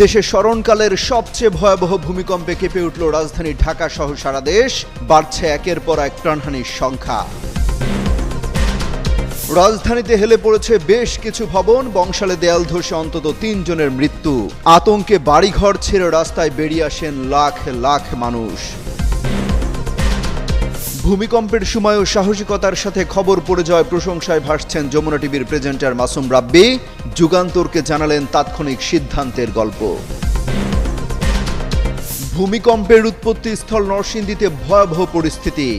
দেশে স্মরণকালের সবচেয়ে ভয়াবহ ভূমিকম্পে কেঁপে উঠল রাজধানী ঢাকা সহ সারা দেশ। বাড়ছে একের পর এক প্রাণহানির সংখ্যা। রাজধানীতে হেলে পড়েছে বেশ কিছু ভবন, বংশালে দেয়াল ধসে অন্তত ৩ জনের মৃত্যু। আতঙ্কে বাড়িঘর ছেড়ে রাস্তায় বেরিয়ে আসেন লাখ লাখ মানুষ। ভূমিকম্পের সময়ও সাহসিকতার সাথে খবর পড়ে যাওয়ায় প্রশংসায় ভাসছেন যমুনা টিভির প্রেজেন্টার মাসুম রাব্বি। যুগান্তরকে জানালেন তাৎক্ষণিক সিদ্ধান্তের গল্প। ভূমিকম্পের উৎপত্তিস্থল নরসিংদীতে ভয়াবহ পরিস্থিতি।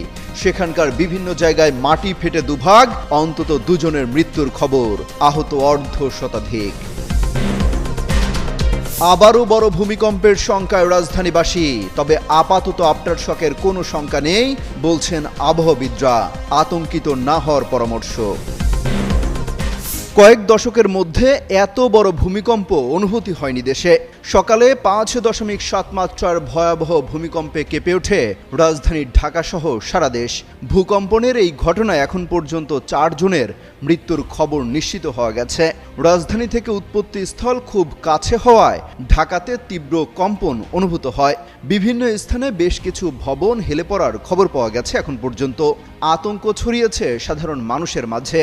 সেখানকার বিভিন্ন জায়গায় মাটি ফেটে দুভাগ, অন্তত 2 জনের মৃত্যুর খবর, আহত অর্ধ শতাধিক। আবারও বড় ভূমিকম্পের শঙ্কায় রাজধানীবাসী, তবে আপাতত আফটার শকের কোনো শঙ্কা নেই বলছেন আবহাওয়াবিদরা। আতঙ্কিত না হওয়ার পরামর্শ। কয়েক দশকের মধ্যে এত বড় ভূমিকম্প অনুভূতি হয়নি দেশে। সকালে 5.7 মাত্রার ভয়াবহ ভূমিকম্পে কেঁপে ওঠে রাজধানী ঢাকা সহ সারা দেশ। ভূকম্পনের এই ঘটনায় এখন পর্যন্ত 4 জনের মৃত্যুর খবর নিশ্চিত হওয়া গেছে। রাজধানী থেকে উৎপত্তি স্থল খুব কাছে হওয়ায় ঢাকাতে তীব্র কম্পন অনুভূত হয়। বিভিন্ন স্থানে বেশ কিছু ভবন হেলে পড়ার খবর পাওয়া গেছে। এখন পর্যন্ত আতঙ্ক ছড়িয়েছে সাধারণ মানুষের মাঝে।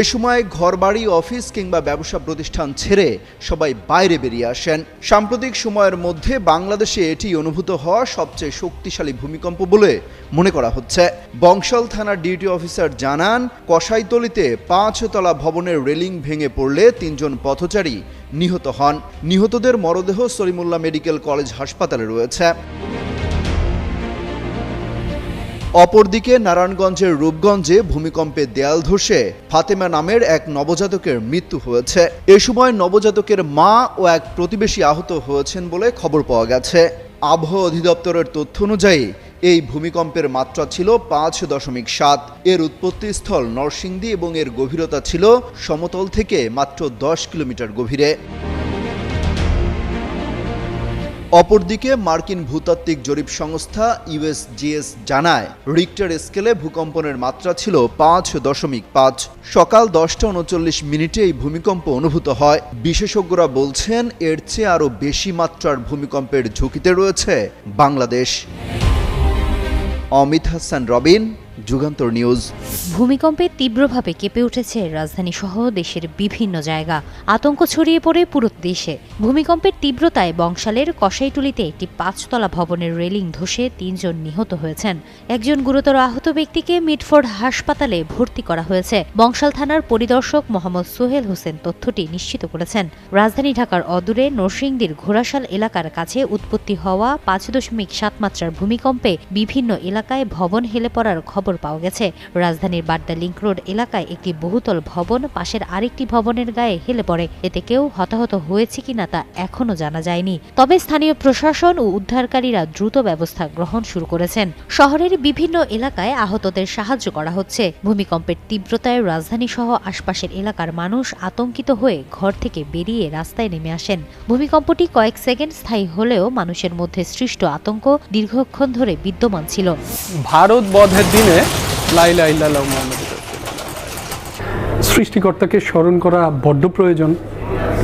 এ সময় ঘরবাড়ি, অফিস কিংবা ব্যবসা প্রতিষ্ঠান ছেড়ে সবাই বাইরে বেরিয়ে আসেন। সাম্প্রতিক সময়ের মধ্যে বাংলাদেশে এটি অনুভূত হওয়া সবচেয়ে শক্তিশালী ভূমিকম্প বলে মনে করা হচ্ছে। বংশাল থানার ডিউটি অফিসার জানান, কসাইতলীতে 5 তলা ভবনের রেলিং ভেঙে পড়লে 3 জন পথচারী নিহত হন। নিহতদের মরদেহ সলিমুল্লাহ মেডিকেল কলেজ হাসপাতালে রয়েছে। অপরদিকে নারায়ণগঞ্জের রূপগঞ্জে ভূমিকম্পে দেয়াল ধসে ফাতেমা নামের এক নবজাতকের মৃত্যু হয়েছে। এ সময় নবজাতকের মা ও এক প্রতিবেশী আহত হয়েছেন বলে খবর পাওয়া গেছে। আবহাওয়া অধিদপ্তরের তথ্য অনুযায়ী এই ভূমিকম্পের মাত্রা ছিল 5.7। এর উৎপত্তিস্থল নরসিংদী এবং এর গভীরতা ছিল সমতল থেকে মাত্র 10 কিলোমিটার গভীরে। অপরদিকে মার্কিন ভূতাত্ত্বিক জরিপ সংস্থা USGS জানায়, রিক্টার স্কেলে ভূকম্পনের মাত্রা ছিল 5.5। সকাল 10:39 এই ভূমিকম্প অনুভূত হয়। বিশেষজ্ঞরা বলছেন এর চেয়ে আরও বেশি মাত্রার ভূমিকম্পের ঝুঁকিতে রয়েছে বাংলাদেশ। অমিত হাসান রবিন, যুগান্তর নিউজ। ভূমিকম্পে তীব্রভাবে কেঁপে উঠেছে রাজধানী সহ দেশের বিভিন্ন জায়গা। আতঙ্ক ছড়িয়ে পড়ে পুরো দেশে। ভূমিকম্পের তীব্রতায় বংশালের কসাইটুলিতে একটি 5 তলা ভবনের রেলিং ধসে 3 জন নিহত হয়েছেন। একজন গুরুতর আহত ব্যক্তিকে মিডফোর্ড হাসপাতালে ভর্তি করা হয়েছে। বংশাল থানার পরিদর্শক মোহাম্মদ সোহেল হোসেন তথ্যটি নিশ্চিত করেছেন। রাজধানী ঢাকার অদূরে নরসিংদীর ঘোড়াশাল এলাকার কাছে উৎপত্তি হওয়া 5.7 মাত্রার ভূমিকম্পে বিভিন্ন এলাকায় ভবন হেলে পড়ার খবর পাওয়া গেছে। রাজধানীর বাড্ডা লিংক রোড এলাকায় একটি বহুতল ভবন পাশের আরেকটি ভবনের গায়ে হেলে পড়ে। এতে কেউ হতাহত হয়েছে কিনা তা এখনো জানা যায়নি। তবে স্থানীয় প্রশাসন ও উদ্ধারকারীরা দ্রুত ব্যবস্থা গ্রহণ শুরু করেছেন। শহরের বিভিন্ন এলাকায় আহতদের সাহায্য করা হচ্ছে। ভূমিকম্পের তীব্রতায় রাজধানী সহ আশপাশের এলাকার মানুষ আতঙ্কিত হয়ে ঘর থেকে বেরিয়ে রাস্তায় নেমে আসেন। ভূমিকম্পটি কয়েক সেকেন্ড স্থায়ী হলেও মানুষের মধ্যে সৃষ্ট আতঙ্ক দীর্ঘক্ষণ ধরে বিদ্যমান ছিল। ভারত বধের দিনে সৃষ্টিকর্তাকে স্মরণ করা বড্ড প্রয়োজন।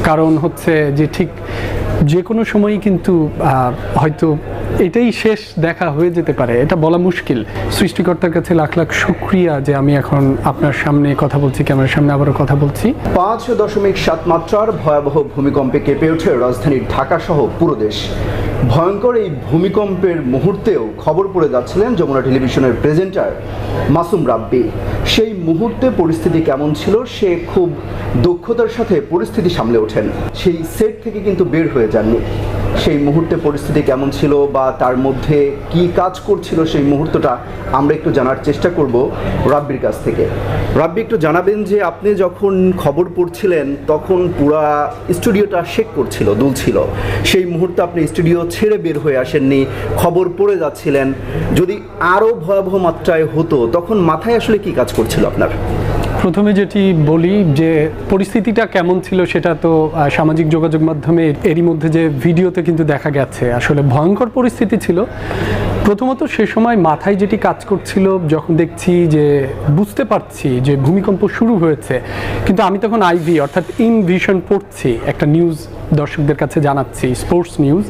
কারণ হচ্ছে যে ঠিক যে কোনো সময়ই কিন্তু হয়তো এটাই শেষ দেখা হয়ে যেতে পারে, এটা বলা মুশকিল। সৃষ্টিকর্তার কাছে লাখ লাখ শুকরিয়া যে আমি এখন আপনার সামনে কথা বলছি, ক্যামেরার সামনে আবারও কথা বলছি। 5.7 মাত্রার ভয়াবহ ভূমিকম্পে কেঁপে ওঠে রাজধানী ঢাকা সহ পুরো দেশ। ভয়ঙ্কর এই ভূমিকম্পের মুহূর্তেও খবর পড়ে যাচ্ছিলেন যমুনা টেলিভিশনের প্রেজেন্টার মাসুম রাব্বি। সেই মুহূর্তে পরিস্থিতি কেমন ছিল, সে খুব দক্ষতার সাথে পরিস্থিতি সামলে ওঠেন। সেই সেট থেকে কিন্তু বের হয়ে যাননি। সেই মুহূর্তে পরিস্থিতি কেমন ছিল বা তার মধ্যে কি কাজ করছিল সেই মুহূর্তটা আমরা একটু জানার চেষ্টা করব রাব্বির কাছ থেকে। রাব্বি, একটু জানাবেন যে আপনি যখন খবর পড়ছিলেন তখন পুরা স্টুডিওটা শেক করছিল, দুলছিল। সেই মুহূর্তে আপনি স্টুডিও ছেড়ে বের হয়ে আসেননি, খবর পড়ে যাচ্ছিলেন। যদি আরও ভয়াবহ মাত্রায় হতো তখন মাথায় আসলে কি কাজ করছিল আপনার? প্রথমে যেটি বলি যে পরিস্থিতিটা কেমন ছিল সেটা তো সামাজিক যোগাযোগ মাধ্যমে এরই মধ্যে যে ভিডিওতে কিন্তু দেখা গেছে, আসলে ভয়ঙ্কর পরিস্থিতি ছিল। প্রথমত সে সময় মাথায় যেটি কাজ করছিল, যখন দেখছি যে বুঝতে পারছি যে ভূমিকম্প শুরু হয়েছে, কিন্তু আমি তখন আইভি অর্থাৎ ইন ভিশন পড়ছি, একটা নিউজ দর্শকদের কাছে জানাচ্ছি, স্পোর্টস নিউজ।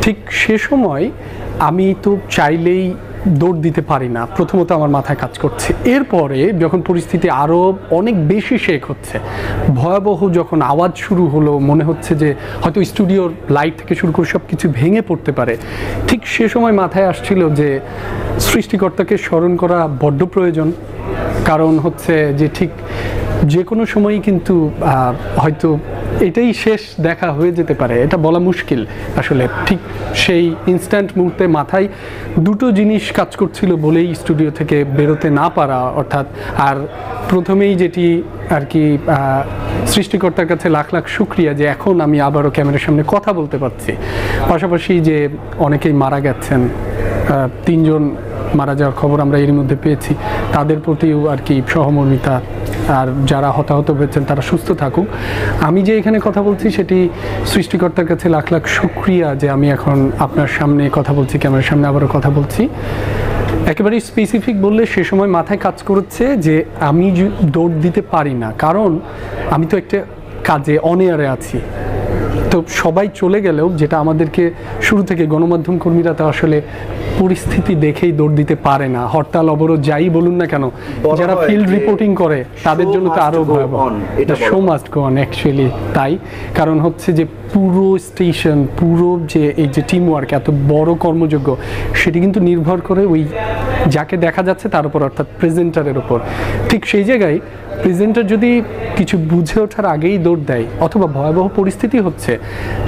ঠিক সে সময় আমি তো চাইলেই দৌড় দিতে পারি না, প্রথমত আমার মাথায় কাজ করছে। এরপরে যখন পরিস্থিতি আরও অনেক বেশি শেক হচ্ছে, ভয়াবহ যখন আওয়াজ শুরু হলো, মনে হচ্ছে যে হয়তো স্টুডিওর লাইট থেকে শুরু করে সব কিছু ভেঙে পড়তে পারে, ঠিক সে সময় মাথায় আসছিল যে সৃষ্টিকর্তাকে স্মরণ করা বড্ড প্রয়োজন। কারণ হচ্ছে যে ঠিক যে কোনো সময়ই কিন্তু হয়তো এটাই শেষ দেখা হয়ে যেতে পারে, এটা বলা মুশকিল আসলে। ঠিক সেই ইনস্ট্যান্ট মুহূর্তে মাথায় দুটো জিনিস কাজ করছিল বলেই স্টুডিও থেকে বেরোতে না পারা, অর্থাৎ আর প্রথমেই যেটি আর কি সৃষ্টিকর্তার কাছে লাখ লাখ শুকরিয়া যে এখন আমি আবারও ক্যামেরার সামনে কথা বলতে পারছি। পাশাপাশি যে অনেকেই মারা গেছেন, 3 জন মারা যাওয়ার খবর আমরা এর মধ্যে পেয়েছি, তাদের প্রতিও আর কি সহমর্মিতা, আর যারা হতাহত হয়েছেন তারা সুস্থ থাকুক। আমি যে এখানে কথা বলছি সেটি সৃষ্টিকর্তার কাছে লাখ লাখ শুকরিয়া যে আমি এখন আপনার সামনে কথা বলছি, ক্যামেরার সামনে আবারও কথা বলছি। একেবারে স্পেসিফিক বললে সে সময় মাথায় কাজ করেছে যে আমি দৌড় দিতে পারি না, কারণ আমি তো একটা কাজে অন এয়ারে আছি। তো সবাই চলে গেলেও যেটা আমাদেরকে শুরু থেকে গণমাধ্যম কর্মীরা তো আসলে পরিস্থিতি দেখেই দৌড় দিতে পারে না, হরতাল অবরোধ যাই বলুন না কেন, যারা ফিল্ড রিপোর্টিং করে তাদের জন্য তো আরও ভয়াবহ। এটা show must go on actually তাই। কারণ হচ্ছে যে পুরো স্টেশন, পুরো যে এই যে টিম ওয়ার্ক, এত বড় কর্মযোগ্য, সেটি কিন্তু নির্ভর করে ওই যাকে দেখা যাচ্ছে তার উপর, অর্থাৎ প্রেজেন্টারের উপর। ঠিক সেই জায়গায় প্রেজেন্টার যদি কিছু বুঝে ওঠার আগেই দৌড় দেয়, অথবা ভয়াবহ পরিস্থিতি হচ্ছে,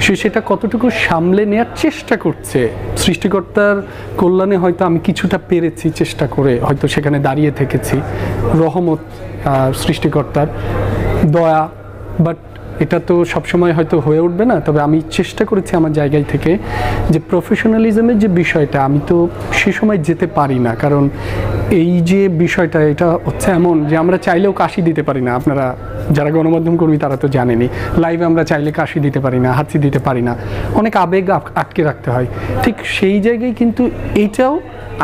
সে সেটা কতটুকু সামলে নেওয়ার চেষ্টা করছে, সৃষ্টিকর্তার কল্যাণে হয়তো আমি কিছুটা পেরেছি, চেষ্টা করে হয়তো সেখানে দাঁড়িয়ে থেকেছি, রহমত সৃষ্টিকর্তার দয়া। বাট এটা তো সবসময় হয়তো হয়ে উঠবে না, তবে আমি চেষ্টা করেছি আমার জায়গায় থেকে যে প্রফেশনালিজমের যে বিষয়টা, আমি তো সে সময় যেতে পারি না, কারণ এই যে বিষয়টা এটা হচ্ছে এমন যে আমরা চাইলেও কাশি দিতে পারি না। আপনারা যারা গণমাধ্যম কর্মী তারা তো জানেনই, লাইভে আমরা চাইলে কাশি দিতে পারি না, হাঁচি দিতে পারি না, অনেক আবেগ আটকে রাখতে হয়। ঠিক সেই জায়গায় কিন্তু এইটাও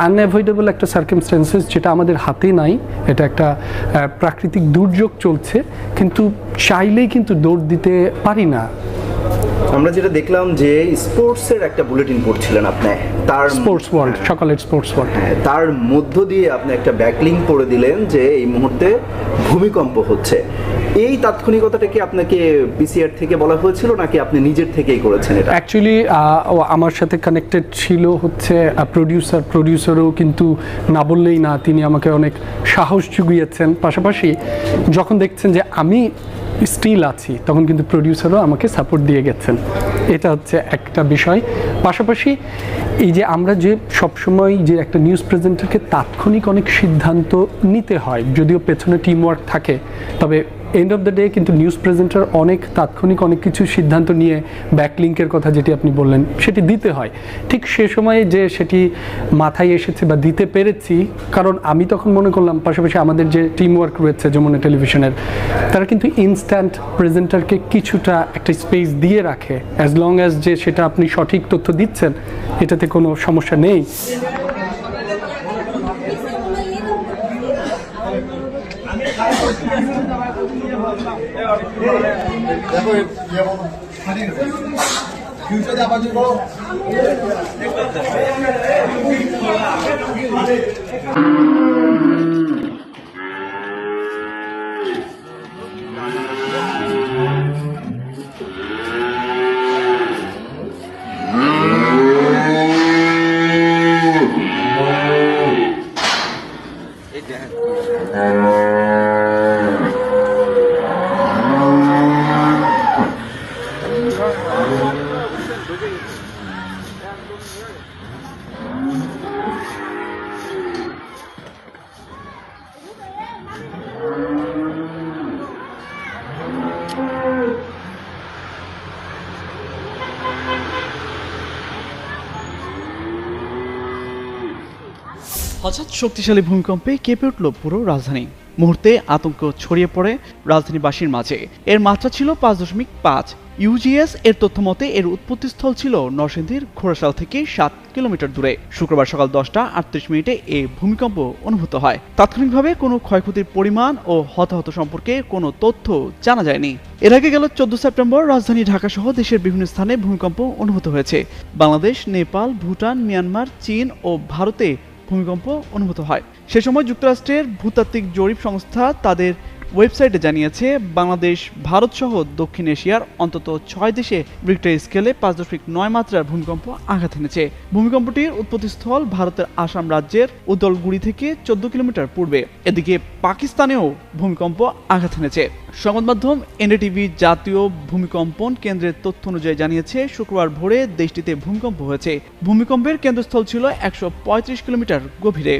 আনঅ্যাভয়েডেবল একটা সার্কামস্ট্যান্সেস, যেটা আমাদের হাতে নাই, এটা একটা প্রাকৃতিক দুর্যোগ চলছে, কিন্তু চাইলেই কিন্তু দৌড় দিতে পারি না। আমরা যেটা দেখলাম যে স্পোর্টসের একটা বুলেটিন পড়ছিলেন আপনি, তার স্পোর্টস ওয়ার্ল্ড, সকালের স্পোর্টস ওয়ার্ল্ড, তার মধ্য দিয়ে আপনি একটা ব্যাকলিং করে দিলেন যে এই মুহূর্তে ভূমিকম্প হচ্ছে। এই তাৎক্ষণিকতাটা কি আপনাকে পিসিআর থেকে বলা হয়েছিল নাকি আপনি নিজের থেকেই করেছেন এটা? অ্যাকচুয়ালি আমার সাথে কানেক্টেড ছিল হচ্ছে প্রডিউসারও কিন্তু না বললেই না, তিনি আমাকে অনেক সাহস জুগিয়েছেন। পাশাপাশি যখন দেখছেন যে আমি স্টিল আছি, তখন কিন্তু প্রডিউসারও আমাকে সাপোর্ট দিয়ে গেছেন। এটা হচ্ছে একটা বিষয়। পাশাপাশি এই যে আমরা যে সবসময় যে একটা নিউজ প্রেজেন্টারকে তাৎক্ষণিক অনেক সিদ্ধান্ত নিতে হয়, যদিও পেছনে টিম ওয়ার্ক থাকে, তবে এন্ড অফ দ্য ডে কিন্তু নিউজ প্রেজেন্টার অনেক তাৎক্ষণিক অনেক কিছু সিদ্ধান্ত নিয়ে ব্যাকলিঙ্কের কথা যেটি আপনি বললেন সেটি দিতে হয়। ঠিক সে সময়ে যে সেটি মাথায় এসেছে বা দিতে পেরেছি, কারণ আমি তখন মনে করলাম পাশাপাশি আমাদের যে টিম ওয়ার্ক রয়েছে যমুনা টেলিভিশনের, তারা কিন্তু ইনস্ট্যান্ট প্রেজেন্টারকে কিছুটা একটা স্পেস দিয়ে রাখে, অ্যাজ লং অ্যাজ যে সেটা আপনি সঠিক তথ্য দিচ্ছেন, এটাতে কোনো সমস্যা নেই। দেখো ফিউচারে আবার যে বড় হঠাৎ শক্তিশালী ভূমিকম্পে কেঁপে উঠল পুরো রাজধানী। মুহূর্তে আতঙ্ক ছড়িয়ে পড়ে রাজধানীবাসীর মাঝে। এর মাত্রা ছিল 5.5। ইউজিএস এর তথ্য মতে এর উৎপত্তিস্থল ছিল নরসিংদীর ঘোড়াশাল থেকে 7 কিলোমিটার দূরে। শুক্রবার সকাল 10:38 এই ভূমিকম্প অনুভূত হয়। তাৎক্ষণিকভাবে কোনো ক্ষয়ক্ষতির পরিমাণ ও হতাহত সম্পর্কে কোনো তথ্য জানা যায়নি। এর আগে গেল 14 সেপ্টেম্বর রাজধানী ঢাকা সহ দেশের বিভিন্ন স্থানে ভূমিকম্প অনুভূত হয়েছে। বাংলাদেশ, নেপাল, ভুটান, মিয়ানমার, চীন ও ভারতে ভূমিকম্প অনুভূত হয়। সে সময় যুক্তরাষ্ট্রের ভূতাত্ত্বিক জরিপ সংস্থা তাদের ওয়েবসাইটে জানিয়েছে, বাংলাদেশ, ভারত সহ দক্ষিণ এশিয়ার অন্তত 6 দেশে রিক্টার স্কেলে 5.9 মাত্রার ভূমিকম্প আঘাত এনেছে। ভূমিকম্পটির উৎপত্তিস্থল ভারতের আসাম রাজ্যের উদলগুড়ি থেকে 14 কিলোমিটার পূর্বে। এদিকে পাকিস্তানেও ভূমিকম্প আঘাত এনেছে। সংবাদ মাধ্যম এনডিটিভি জাতীয় ভূমিকম্পন কেন্দ্রের তথ্য অনুযায়ী জানিয়েছে, শুক্রবার ভোরে দেশটিতে ভূমিকম্প হয়েছে। ভূমিকম্পের কেন্দ্রস্থল ছিল 135 কিলোমিটার গভীরে।